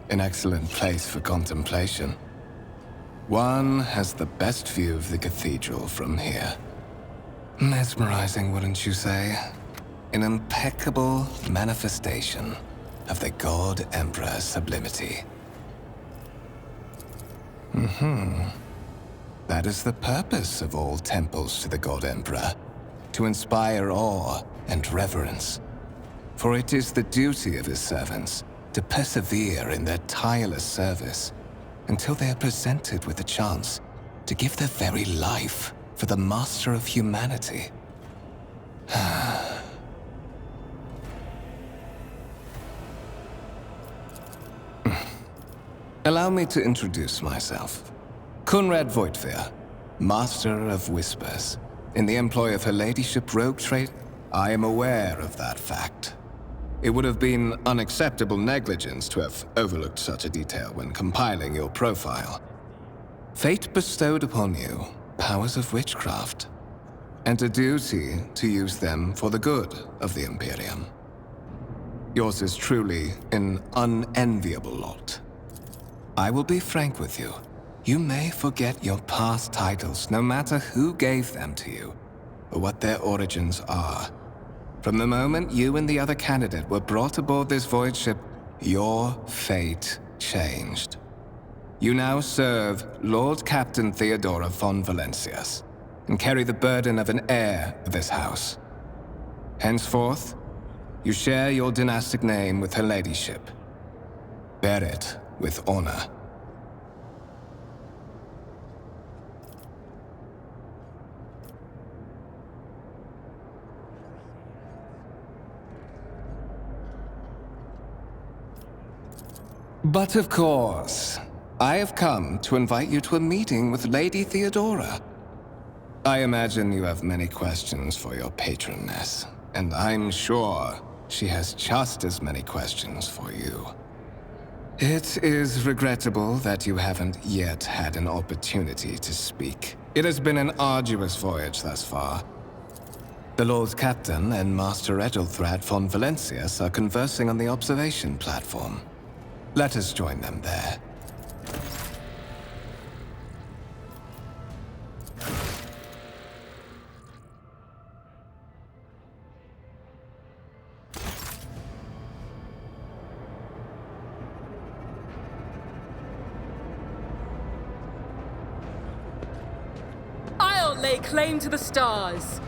An excellent place for contemplation. One has the best view of the cathedral from here. Mesmerizing, wouldn't you say? An impeccable manifestation of the God Emperor's sublimity. That is the purpose of all temples to the God Emperor, to inspire awe and reverence. For it is the duty of his servants to persevere in their tireless service until they are presented with the chance to give their very life for the master of humanity. Allow me to introduce myself. Conrad Voigtveer, Master of Whispers. In the employ of Her Ladyship Rogue Trade, I am aware of that fact. It would have been unacceptable negligence to have overlooked such a detail when compiling your profile. Fate bestowed upon you powers of witchcraft, and a duty to use them for the good of the Imperium. Yours is truly an unenviable lot. I will be frank with you. You may forget your past titles, no matter who gave them to you, or what their origins are. From the moment you and the other candidate were brought aboard this void ship, your fate changed. You now serve Lord Captain Theodora von Valencius, and carry the burden of an heir of this house. Henceforth, you share your dynastic name with Her Ladyship. Bear it with honor. But of course, I have come to invite you to a meeting with Lady Theodora. I imagine you have many questions for your patroness, and I'm sure she has just as many questions for you. It is regrettable that you haven't yet had an opportunity to speak. It has been an arduous voyage thus far. The Lord Captain and Master Ethelthrad von Valencius are conversing on the observation platform. Let us join them there. I'll lay claim to the stars.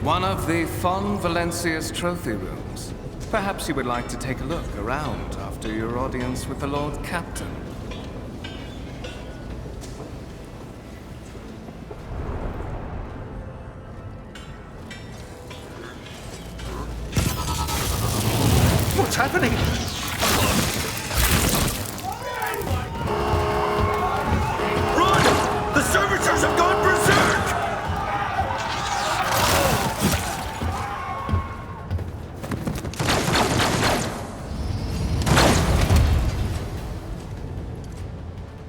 One of the von Valencius trophy rooms. Perhaps you would like to take a look around after your audience with the Lord Captain. What's happening? Run! The servitors have gone berserk!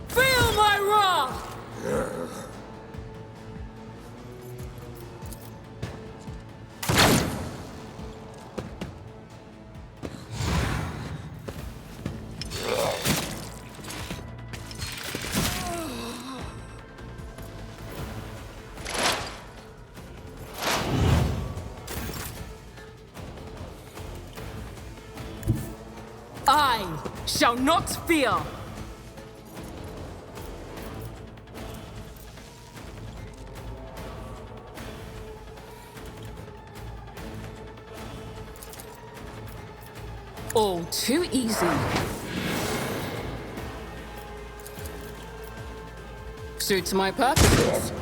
Feel my wrath! I shall not fear. All too easy. Suits my purposes.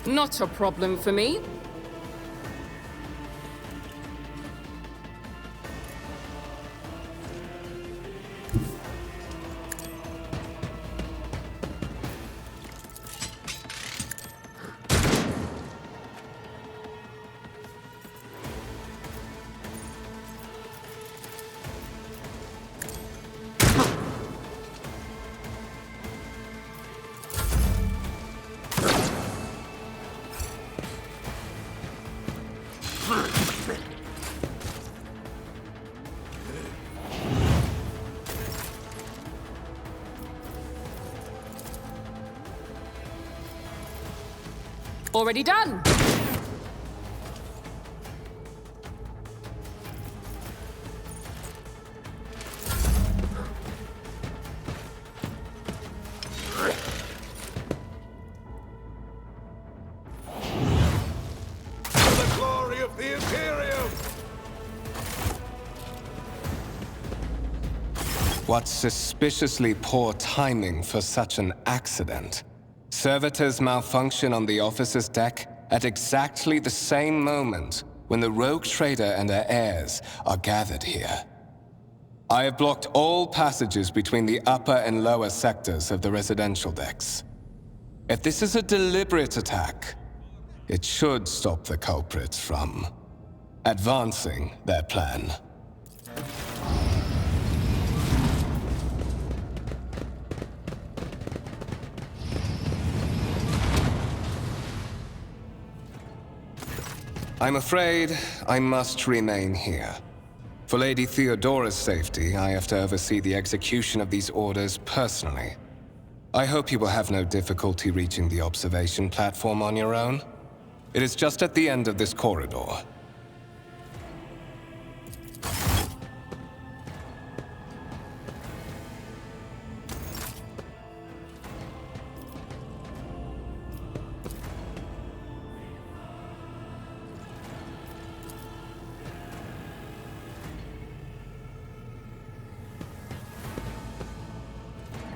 Not a problem for me. Already done. For the glory of the Imperium! What suspiciously poor timing for such an accident. Servitors malfunction on the officer's deck at exactly the same moment when the rogue trader and her heirs are gathered here. I have blocked all passages between the upper and lower sectors of the residential decks. If this is a deliberate attack, it should stop the culprits from advancing their plan. I'm afraid I must remain here. For Lady Theodora's safety, I have to oversee the execution of these orders personally. I hope you will have no difficulty reaching the observation platform on your own. It is just at the end of this corridor.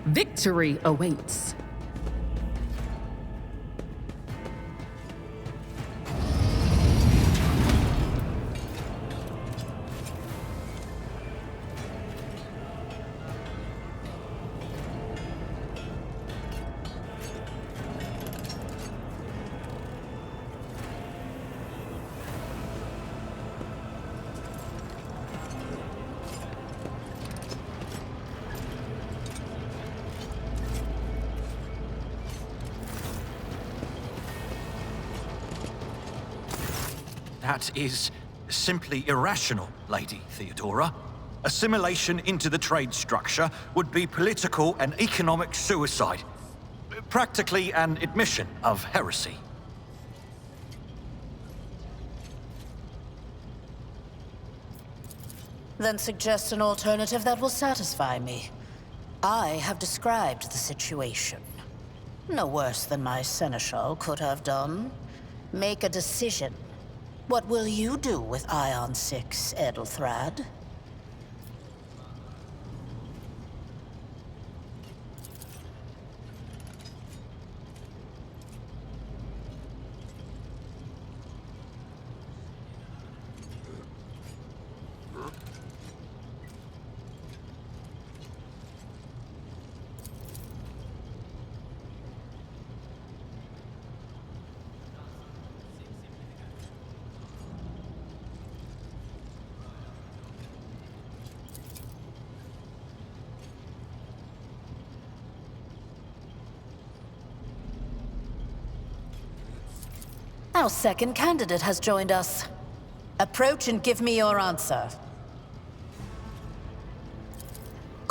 Victory awaits. That is simply irrational, Lady Theodora. Assimilation into the trade structure would be political and economic suicide. Practically an admission of heresy. Then suggest an alternative that will satisfy me. I have described the situation. No worse than my seneschal could have done. Make a decision. What will you do with Ion 6, Edelthrad? Our second candidate has joined us. Approach and give me your answer.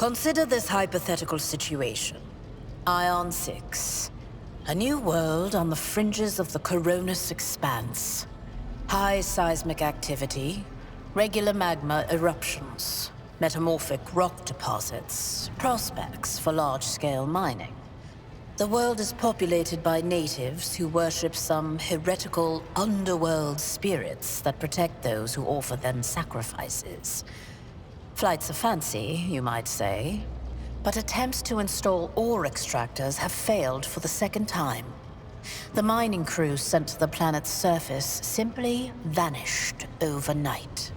Consider this hypothetical situation. Ion 6. A new world on the fringes of the Coronis expanse. High seismic activity, regular magma eruptions, metamorphic rock deposits, prospects for large-scale mining. The world is populated by natives who worship some heretical underworld spirits that protect those who offer them sacrifices. Flights of fancy, you might say, but attempts to install ore extractors have failed for the second time. The mining crews sent to the planet's surface simply vanished overnight.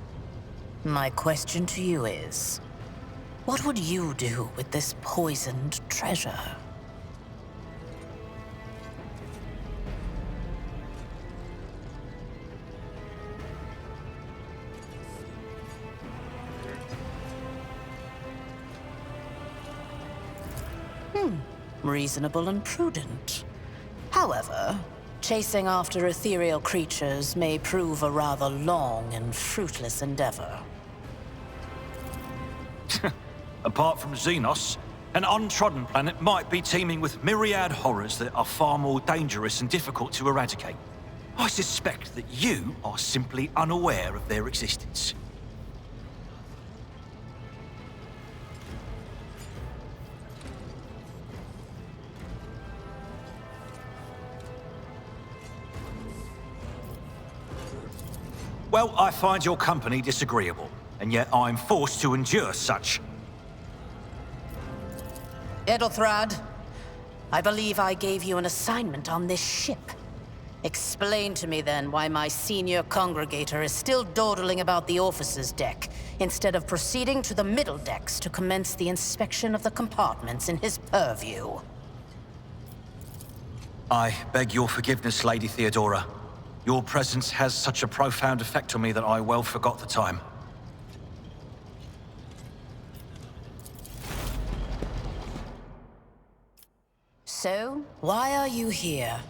My question to you is, what would you do with this poisoned treasure? Reasonable and prudent. However, chasing after ethereal creatures may prove a rather long and fruitless endeavor. Apart from Xenos, an untrodden planet might be teeming with myriad horrors that are far more dangerous and difficult to eradicate. I suspect that you are simply unaware of their existence. Well, I find your company disagreeable, and yet I'm forced to endure such. Edelthrad, I believe I gave you an assignment on this ship. Explain to me then why my senior congregator is still dawdling about the officer's deck, instead of proceeding to the middle decks to commence the inspection of the compartments in his purview. I beg your forgiveness, Lady Theodora. Your presence has such a profound effect on me that I well forgot the time. So, why are you here?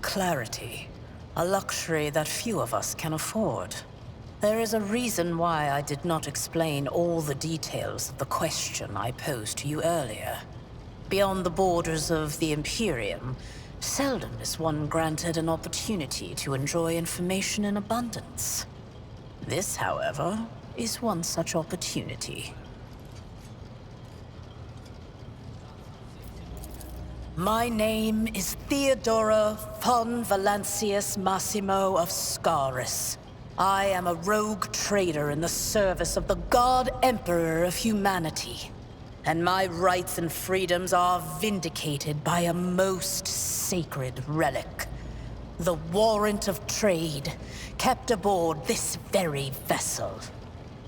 Clarity. A luxury that few of us can afford. There is a reason why I did not explain all the details of the question I posed to you earlier. Beyond the borders of the Imperium, seldom is one granted an opportunity to enjoy information in abundance. This, however, is one such opportunity. My name is Theodora von Valancius Massimo of Scaris. I am a rogue trader in the service of the God Emperor of humanity. And my rights and freedoms are vindicated by a most sacred relic. The warrant of trade, kept aboard this very vessel.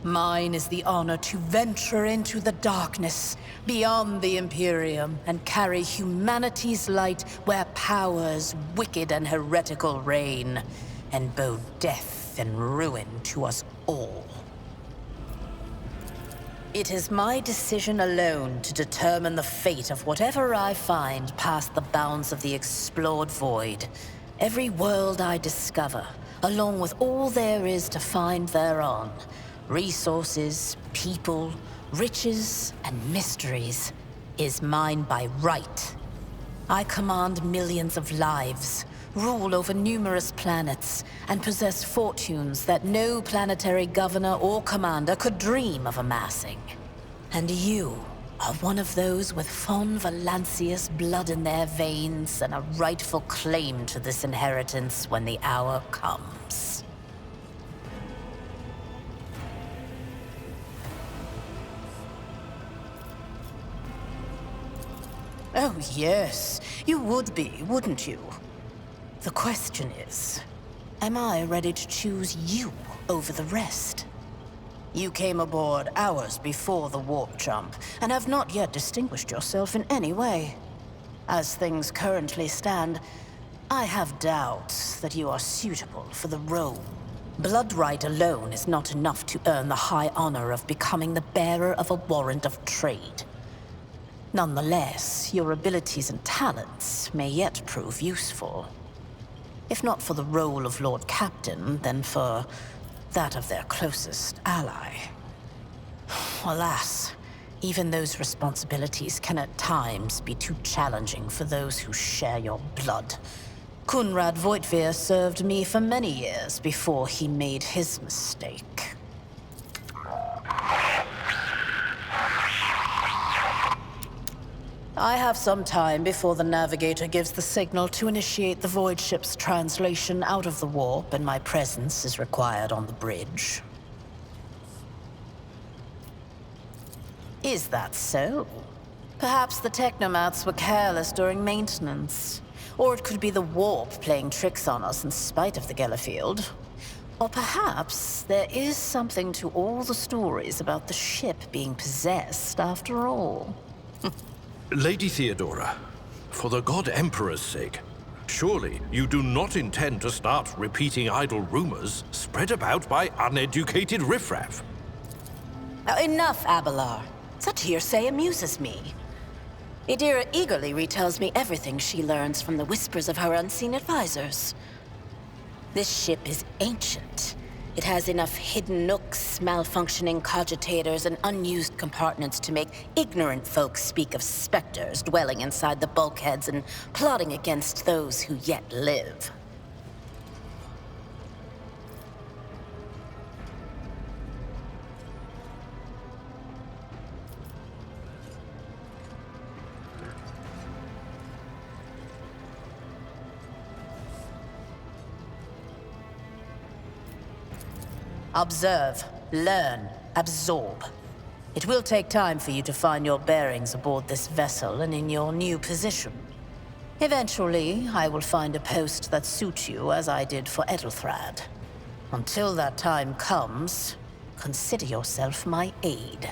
Mine is the honor to venture into the darkness, beyond the Imperium, and carry humanity's light where powers wicked and heretical reign, and bow death and ruin to us all. It is my decision alone to determine the fate of whatever I find past the bounds of the explored void. Every world I discover, along with all there is to find thereon, resources, people, riches, and mysteries, is mine by right. I command millions of lives, rule over numerous planets, and possess fortunes that no planetary governor or commander could dream of amassing. And you are one of those with von Valancius blood in their veins and a rightful claim to this inheritance when the hour comes. Oh yes, you would be, wouldn't you? The question is, am I ready to choose you over the rest? You came aboard hours before the warp jump, and have not yet distinguished yourself in any way. As things currently stand, I have doubts that you are suitable for the role. Blood right alone is not enough to earn the high honor of becoming the bearer of a warrant of trade. Nonetheless, your abilities and talents may yet prove useful. If not for the role of Lord Captain, then for that of their closest ally. Alas, even those responsibilities can at times be too challenging for those who share your blood. Kunrad Voitvir served me for many years before he made his mistake. I have some time before the Navigator gives the signal to initiate the Void ship's translation out of the warp, and my presence is required on the bridge. Is that so? Perhaps the technomats were careless during maintenance. Or it could be the warp playing tricks on us in spite of the Gellerfield. Or perhaps there is something to all the stories about the ship being possessed after all. Lady Theodora, for the God Emperor's sake, surely you do not intend to start repeating idle rumors spread about by uneducated riffraff. Enough, Abelard. Such hearsay amuses me. Idira eagerly retells me everything she learns from the whispers of her unseen advisors. This ship is ancient. It has enough hidden nooks, malfunctioning cogitators, and unused compartments to make ignorant folks speak of specters dwelling inside the bulkheads and plotting against those who yet live. Observe, learn, absorb. It will take time for you to find your bearings aboard this vessel and in your new position. Eventually, I will find a post that suits you as I did for Edelthrad. Until that time comes, consider yourself my aide.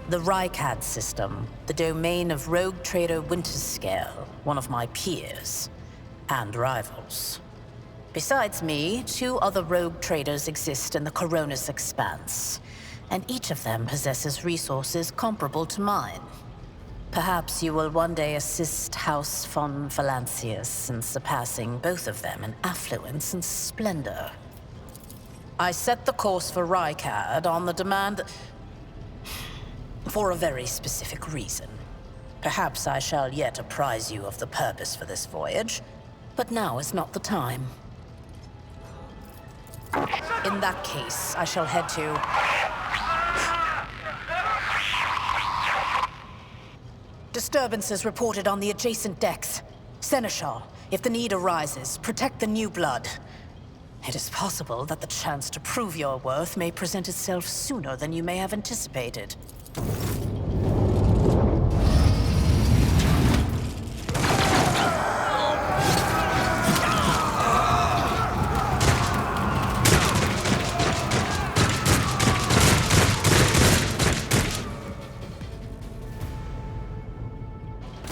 The Rykad system, the domain of rogue trader Winterscale, one of my peers, and rivals. Besides me, 2 other rogue traders exist in the Coronis Expanse, and each of them possesses resources comparable to mine. Perhaps you will one day assist House von Valancius in surpassing both of them in affluence and splendor. I set the course for Rykad on the demand for a very specific reason. Perhaps I shall yet apprise you of the purpose for this voyage, but now is not the time. In that case, I shall head to... Disturbances reported on the adjacent decks. Seneschal, if the need arises, protect the new blood. It is possible that the chance to prove your worth may present itself sooner than you may have anticipated.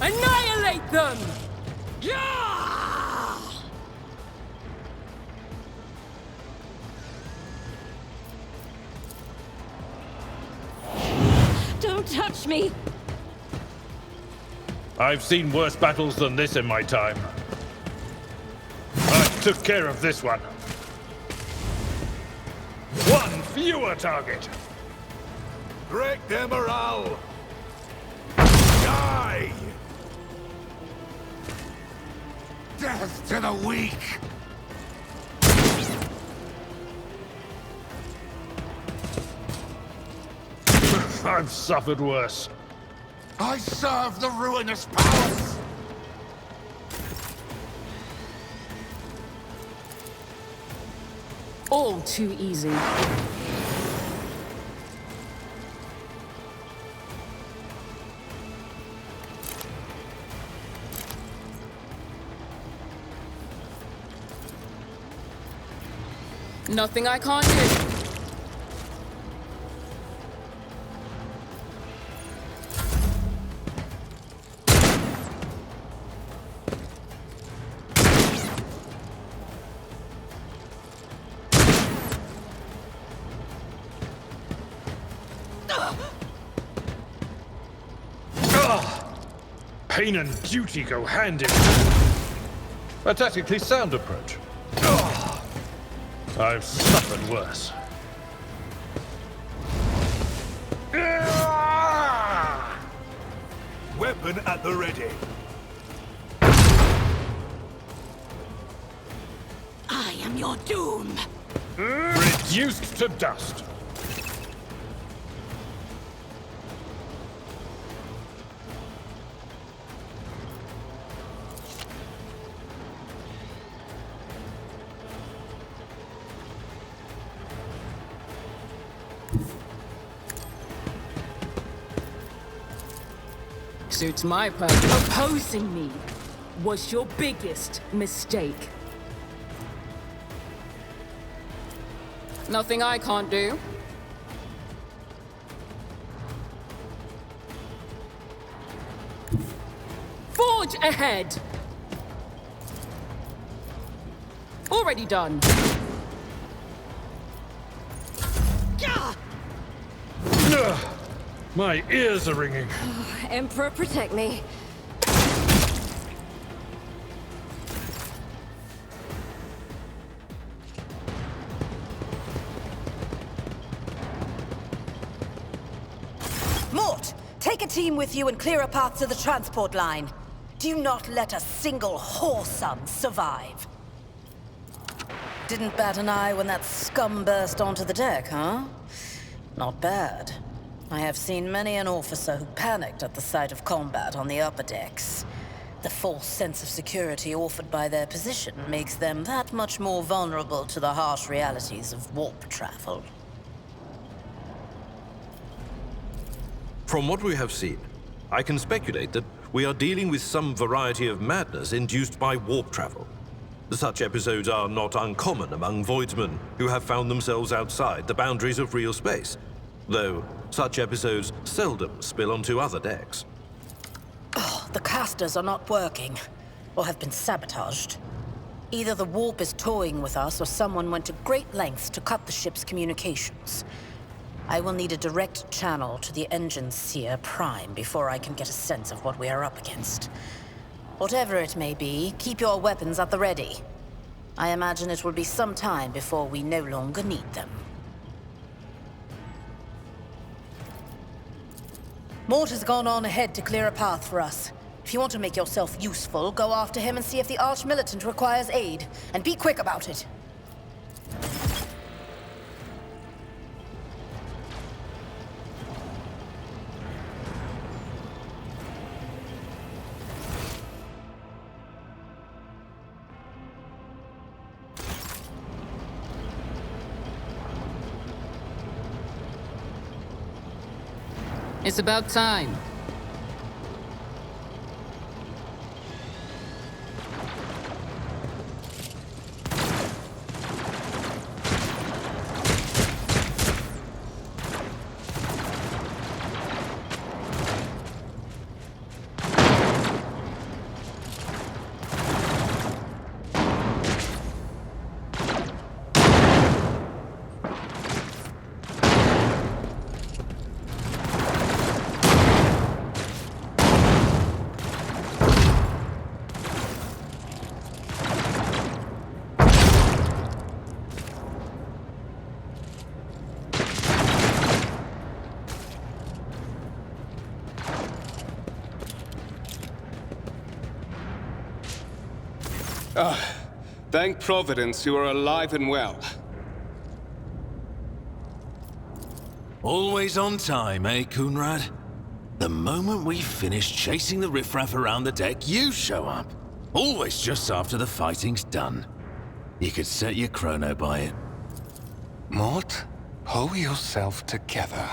Annihilate them! Don't touch me! I've seen worse battles than this in my time. I took care of this one. One fewer target. Break their morale! Die! Death to the weak! I've suffered worse. I serve the ruinous powers! All too easy. Nothing I can't do. Pain and duty go hand in hand. A tactically sound approach. I've suffered worse. Weapon at the ready. I am your doom. Reduced to dust. Suits my purpose. Opposing me was your biggest mistake. Nothing I can't do. Forge ahead! Already done. My ears are ringing. Emperor, protect me. Mort, take a team with you and clear a path to the transport line. Do not let a single whoreson survive. Didn't bat an eye when that scum burst onto the deck, huh? Not bad. I have seen many an officer who panicked at the sight of combat on the upper decks. The false sense of security offered by their position makes them that much more vulnerable to the harsh realities of warp travel. From what we have seen, I can speculate that we are dealing with some variety of madness induced by warp travel. Such episodes are not uncommon among voidsmen who have found themselves outside the boundaries of real space, though such episodes seldom spill onto other decks. The casters are not working, or have been sabotaged. Either the warp is toying with us, or someone went to great lengths to cut the ship's communications. I will need a direct channel to the engine seer Prime before I can get a sense of what we are up against. Whatever it may be, keep your weapons at the ready. I imagine it will be some time before we no longer need them. Mort has gone on ahead to clear a path for us. If you want to make yourself useful, go after him and see if the Arch-Militant requires aid. And be quick about it. It's about time. Thank Providence you are alive and well. Always on time, eh, Kunrad? The moment we finish chasing the riffraff around the deck, you show up. Always just after the fighting's done. You could set your chrono by it. Mort, pull yourself together.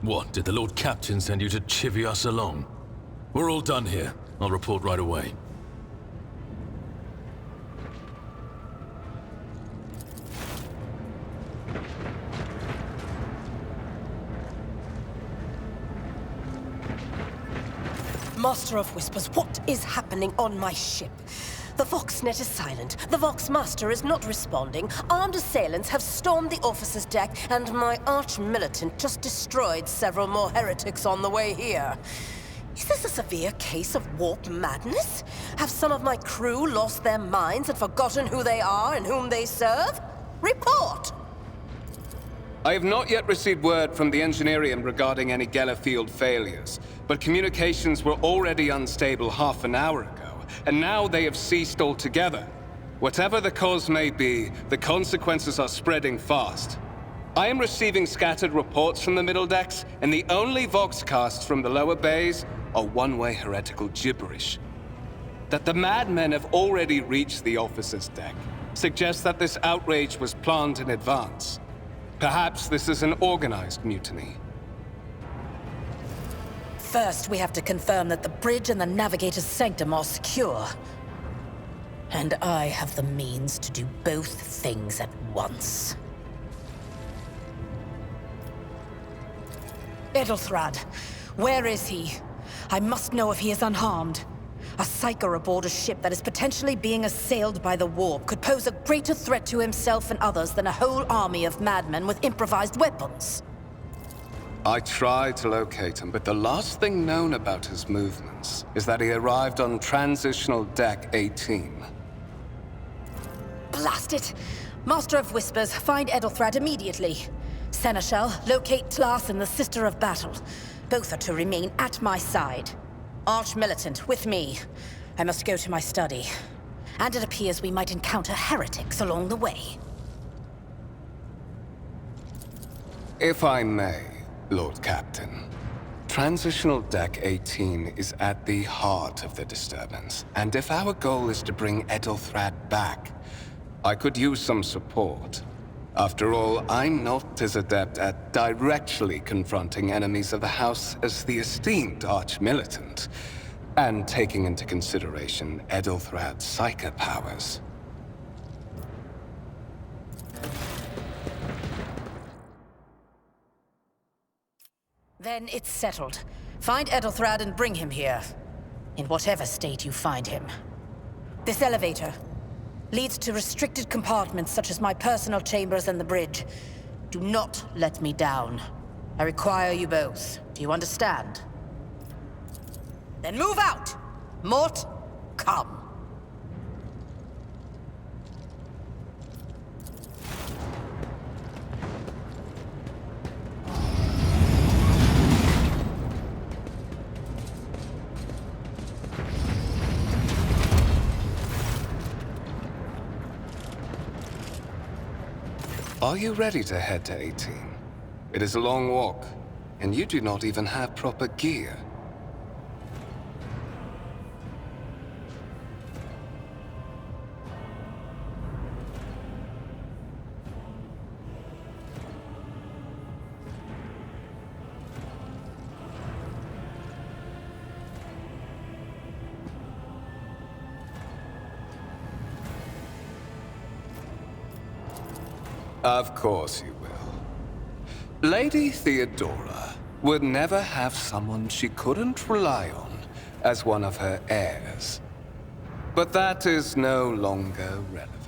What, did the Lord Captain send you to chivvy us along? We're all done here. I'll report right away. Master of Whispers, what is happening on my ship? The Voxnet is silent. The Vox Master is not responding. Armed assailants have stormed the officer's deck, and my arch-militant just destroyed several more heretics on the way here. Is this a severe case of warp madness? Have some of my crew lost their minds and forgotten who they are and whom they serve? Report! I have not yet received word from the Engineerium regarding any Geller field failures, but communications were already unstable half an hour ago, and now they have ceased altogether. Whatever the cause may be, the consequences are spreading fast. I am receiving scattered reports from the middle decks, and the only Voxcasts from the lower bays are one-way heretical gibberish. That the madmen have already reached the officer's deck suggests that this outrage was planned in advance. Perhaps this is an organized mutiny. First, we have to confirm that the bridge and the navigator's sanctum are secure. And I have the means to do both things at once. Edelthrad, where is he? I must know if he is unharmed. A psyker aboard a ship that is potentially being assailed by the warp could pose a greater threat to himself and others than a whole army of madmen with improvised weapons. I tried to locate him, but the last thing known about his movements is that he arrived on Transitional Deck 18. Blast it! Master of Whispers, find Edelthrad immediately. Seneschal, locate Tlas and the Sister of Battle. Both are to remain at my side. Arch-militant, with me. I must go to my study. And it appears we might encounter heretics along the way. If I may, Lord Captain. Transitional Deck 18 is at the heart of the disturbance, and if our goal is to bring Edelthrad back, I could use some support. After all, I'm not as adept at directly confronting enemies of the House as the esteemed Arch-Militant, and taking into consideration Edelthrad's psyker powers. Then it's settled. Find Edelthrad and bring him here. In whatever state you find him. This elevator leads to restricted compartments such as my personal chambers and the bridge. Do not let me down. I require you both. Do you understand? Then move out! Mort, come. Are you ready to head to 18? It is a long walk, and you do not even have proper gear. Of course you will. Lady Theodora would never have someone she couldn't rely on as one of her heirs. But that is no longer relevant.